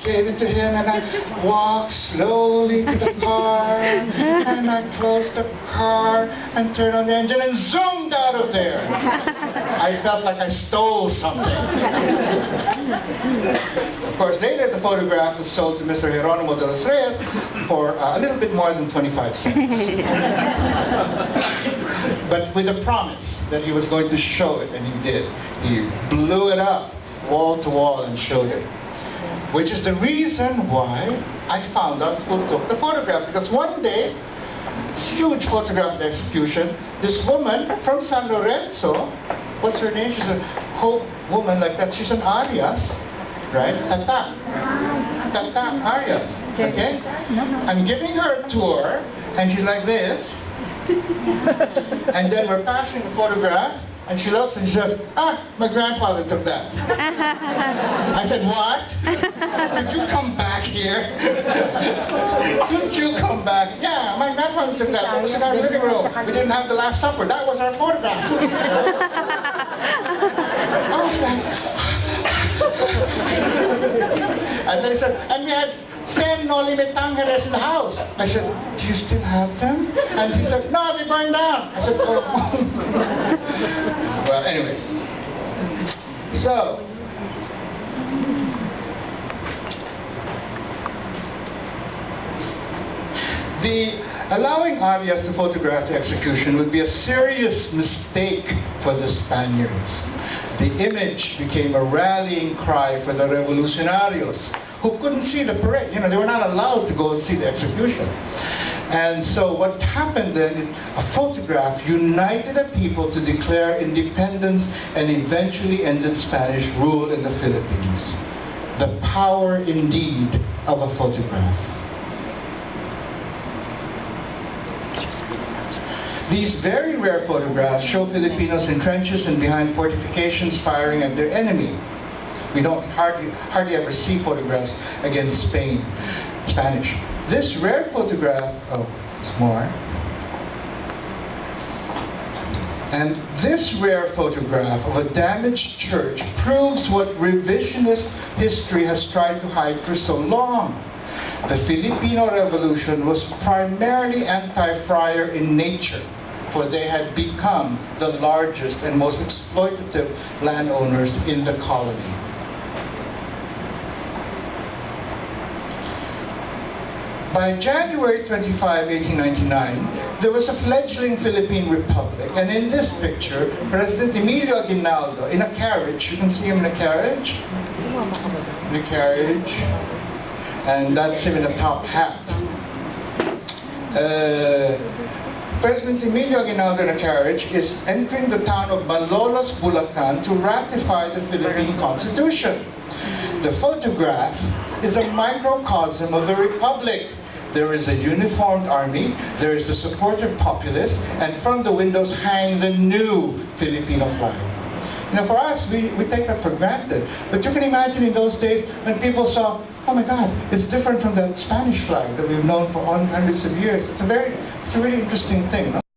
gave it to him, and I walked slowly to the car, and I closed the car, and turned on the engine, and zoomed out of there. I felt like I stole something. Of course, later the photograph was sold to Mr. Geronimo de los Reyes for a little bit more than 25 cents. But with a promise that he was going to show it, and he did. He blew it up wall to wall and showed it. Which is the reason why I found out who took the photograph. Because one day, huge photograph execution, this woman from San Lorenzo, what's her name? She's a Hope woman like that. She's an Arias, right? Tata Arias, okay? I'm giving her a tour, and she's like this. And then we're passing the photograph, and she looks and she says, "Ah, my grandfather took that." I said, "What? Did you come back here? Did you come back?" "Yeah, my grandfather took that. It was in our living room. We didn't have the Last Supper. That was our photograph." I was like, and then he said, "And we had 10 no limit tangeres in the house." I said, "Do you still have them?" And he said, "No, they burned down." I said, "Oh." Well, anyway. So, allowing Arias to photograph the execution would be a serious mistake for the Spaniards. The image became a rallying cry for the revolucionarios, who couldn't see the parade. You know, they were not allowed to go and see the execution. And so what happened then is a photograph united the people to declare independence and eventually ended Spanish rule in the Philippines. The power indeed of a photograph. These very rare photographs show Filipinos in trenches and behind fortifications firing at their enemy. We don't hardly ever see photographs against Spanish. This rare photograph, it's more. And this rare photograph of a damaged church proves what revisionist history has tried to hide for so long. The Filipino Revolution was primarily anti-friar in nature, for they had become the largest and most exploitative landowners in the colony. By January 25, 1899, there was a fledgling Philippine Republic, and in this picture, President Emilio Aguinaldo, in a carriage, you can see him in a carriage, and that's him in a top hat. President Emilio Aguinaldo in a carriage is entering the town of Malolos, Bulacan to ratify the Philippine Constitution. The photograph is a microcosm of the Republic. There is a uniformed army, there is the supportive populace, and from the windows hang the new Filipino flag. You know, for us, we take that for granted. But you can imagine in those days when people saw, oh my God, it's different from the Spanish flag that we've known for hundreds of years. It's a really interesting thing. No?